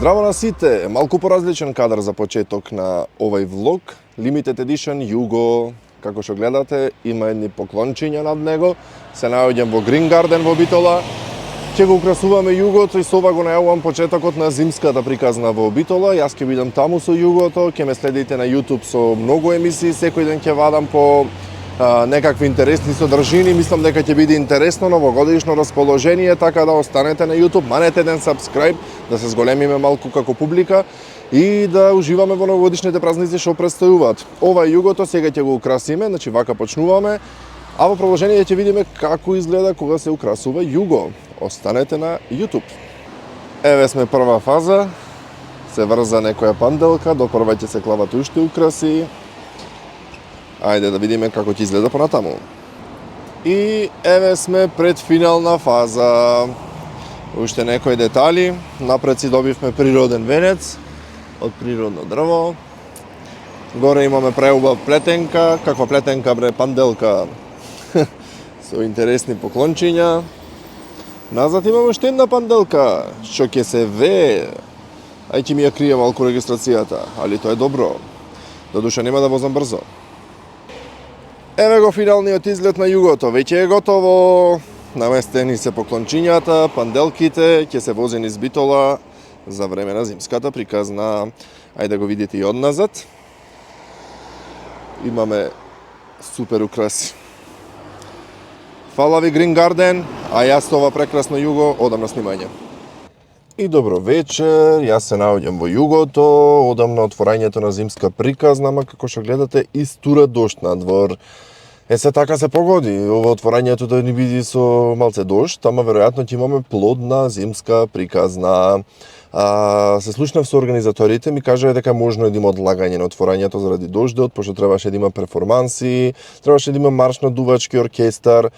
Здраво на сите! Малку поразличен кадар за почеток на овој влог. Limited Edition Југо, како што гледате, има едни поклончиња над него. Се наоѓам во Green Garden во Битола. Ќе го украсуваме Југото и со ова го најавувам почетокот на зимската приказна во Битола. Јас ќе бидам таму со Југото, ќе ме следите на YouTube со многу емисии, секој ден ќе вадам по некакви интересни содржини. Мислам дека ќе биде интересно новогодишно расположение, така да останете на YouTube, манете еден subscribe, да се зголемиме малку како публика и да уживаме во новогодишните празници што предстојуваат. Ова е Југото, сега ќе го украсиме, значи вака почнуваме, а во продолжение ќе видиме како изгледа кога се украсува Југо. Останете на YouTube. Еве сме прва фаза, се врза некоја панделка, до прва ќе се клават уште украси. Ајде да видиме како ќе изгледа понатаму. И еве сме пред финална фаза. Уште некои детали. Напред си добивме природен венец од природно дрво. Горе имаме преубав плетенка. Каква плетенка бре, панделка со интересни поклончиња. Назад имаме уште една панделка што ќе се вее. Ај ќе ми ја крие малку регистрацијата, али тоа е добро. Додуша нема да возам брзо. Еве го финалниот изглед на Југото, веќе е готово. Наместени се поклончињата, панделките, ќе се вози низ Битола за време на зимската приказна. Ајде го видите и одназад. Имаме супер украси. Фала ви Green Garden, а јас со ова прекрасно Југо одам на снимање. И добро вечер, јас се наоѓам во Југото, одам на отворањето на зимска приказна, ама како што гледате истура дожд надвор. Се така се погоди, ова отворањето да ни биде со малце дожд, ама веројатно ќе имаме плодна зимска приказна. Се слушнав со организаторите, ми кажаа дека можно е да има одлагање на отворањето заради дождот, пошто требаше да има перформанси, требаше да има марш на дувачки оркестар,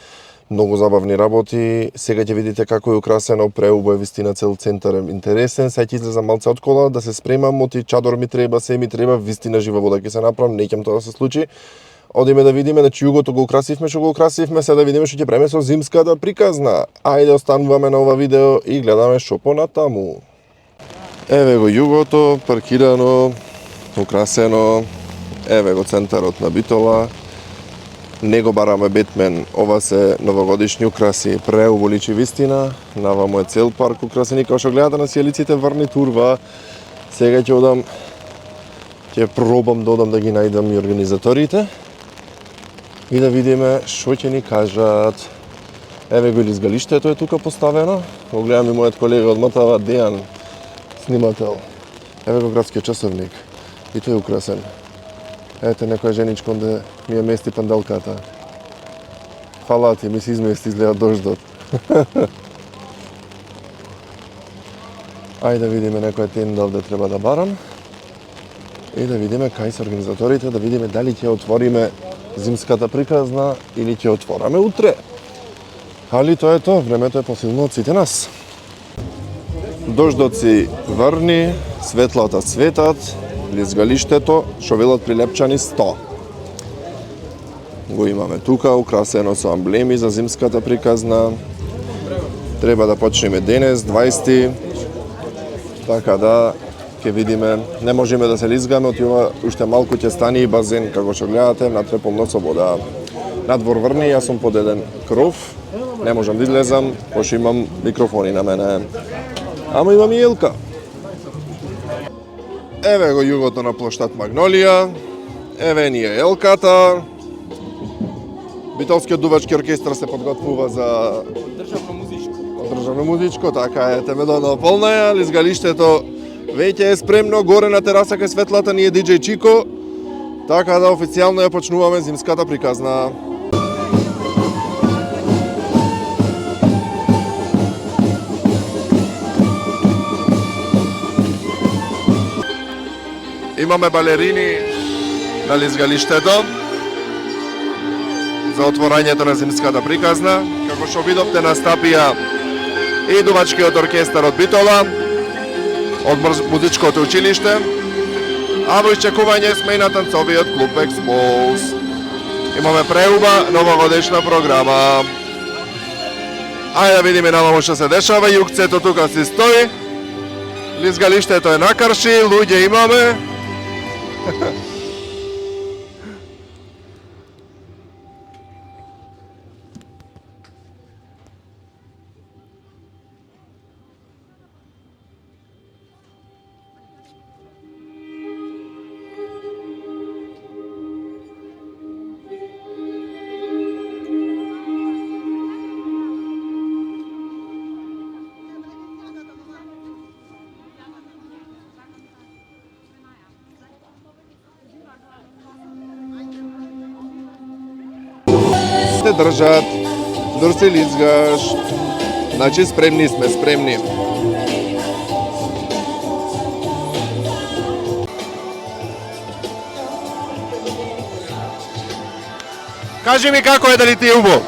многу забавни работи. Сега ќе видите како е украсено, преубаво, вистина цел центар е интересен. Сега ќе излезам малце од кола да се спремам, оти чадор ми треба, се ми треба, вистина жива вода ќе се направам, не ќе тоа да се случи. Одиме да видиме, значи Југото го украсивме, што го украсивме, сега да видиме што ќе преме со зимската приказна. Ајде остануваме на ова видео и гледаме што понатаму. Еве го Југото, паркирано, украсено. Еве го центарот на Битола. Не го бараме Бетмен, ова се новогодишни украси, преубаво личи вистина. Наваму е цел парк украсени, како што гледате на сијалиците врни турва. Сега ќе пробам да одам да ги најдам и организаторите и да видиме што ќе ни кажат. Еве го илизгалиштето е тука поставено. Го гледам и мојот колега од МТВ, Дејан, снимател. Еве го градскиот часовник. И тој е украсен. Ете, некоја женичка онде ми ја мести панделката. Фала ти, ми се измести, изгледа дождот. Ајде да видиме некоја тенда овде треба да барам. И да видиме кај се организаторите, да видиме дали ќе отвориме зимската приказна или ќе отвораме утре. Али тоа е тоа, времето е посилно од сите нас. Дождот си врни, светлата светат, лизгалиштето, што велат прилепчани 100. Го имаме тука, украсено со амблеми за зимската приказна. Треба да почнеме денес, 20. Така да ќе видиме, не можеме да се лизгаме, од ова уште малку ќе стане и базен, како што гледате, натре полно со вода. Надвор врни, јас сум под еден кров, не можам да излезам, пошто имам микрофони на мене. Ама имам и елка. Еве го Југото на плоштад Магнолија, еве ни е елката. Битолскиот дувачки оркестар се подготвува за државно музичко, така е, темедона полна ја, лизгалиштето веќе е спремно, горе на тераса кај светлата ни е DJ Чико, така да официјално ја почнуваме зимската приказна. Имаме балерини на лизгалиштето за отворањето на зимската приказна. Како што видовте, настапија и дувачкиот оркестар од Битола, од музичкото училиште, а во исчекување сме и на танцовиот клуб Експоз. Имаме преуба новогодишна програма. Ајде да видиме наваму што се дешава. Јукцето тука си стои. Лизгалиштето е на Карши, луѓе имаме. Те држат, дор се лизгаш. Значи спремни сме, спремни. Кажи ми како е, дали ти е убаво?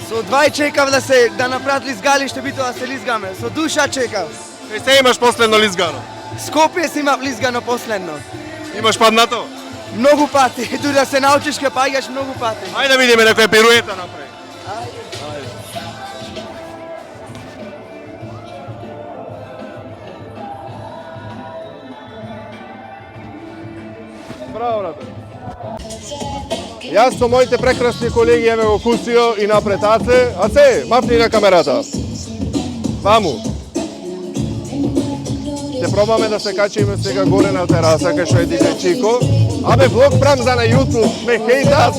Со двај чекав да направат лизгалиште, битоа да се лизгаме. Со душа чекав. Кај се имаш последно лизгано? Скопје си имав лизгано последно. Имаш паднато? Многу пати, дури да се научиш ке паѓаш многу пати. Ајде да видиме некоја пируета направи. Браво, брате. Јас со моите прекрасни колеги еве го Кусио и напред Аце. Аце, мапни на камерата. Ваму. Ќе пробаме да се качиме сега горе на тераса кај што е DJ Чико. Абе, влог прам за на YouTube, ме хейтат.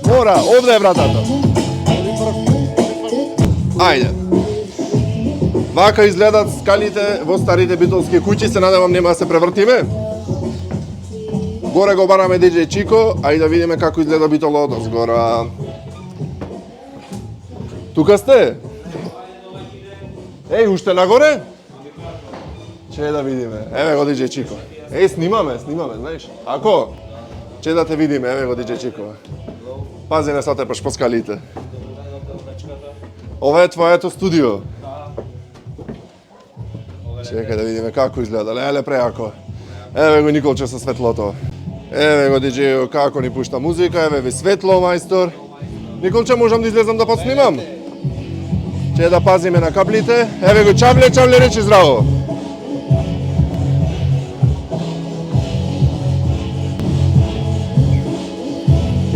Мора, овде е братата. Ајде. Вака изгледат скалите во старите битолски куќи, се надевам нема да се превртиме. Горе го бараме DJ Чико, ајде да видиме како изгледа битоло од озгора. Тука сте? Еј, уште нагоре? Че да видиме. Еве го DJ Чико. Еј, снимаме, знаеш. Ако? Че да те видиме, еве го DJ Чико. Пази не сатепаш по скалите. Ова е твоето студио. Чекај да видиме како изгледа. Леле преако. Еве го Николче со светлото. Еве го DJ како ни пушта музика, еве ви светло мајстор. Николче, можам да излезам да подснимам? Че да пазиме на каблите. Еве го Чавле, речи здраво.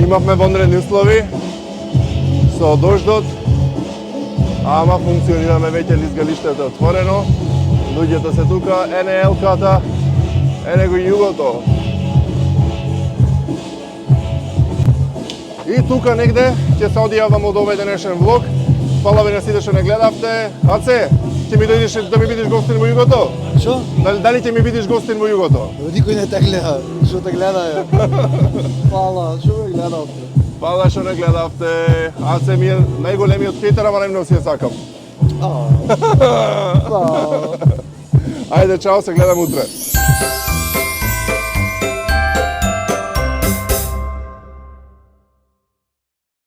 Имавме вонредни услови со дождот, ама функционираме веќе, лизгалиштето е отворено. Луѓето се тука, ене елката, ене го југото. И тука негде ќе се одјавам од овој денешен влог. Фала ви на сите што не гледавте. Аце, ќе ми дојдеш да ми бидеш гостин во југото? Шо? Дали ќе ми бидеш гостин во југото? Никој не те гледа. Шо те гледа е? Фала, шо ме гледавте? Фала што не гледавте. Аце ми е најголемиот хейтер, ама најмногу си ја сакам. Ајде, чао, се гледам утре.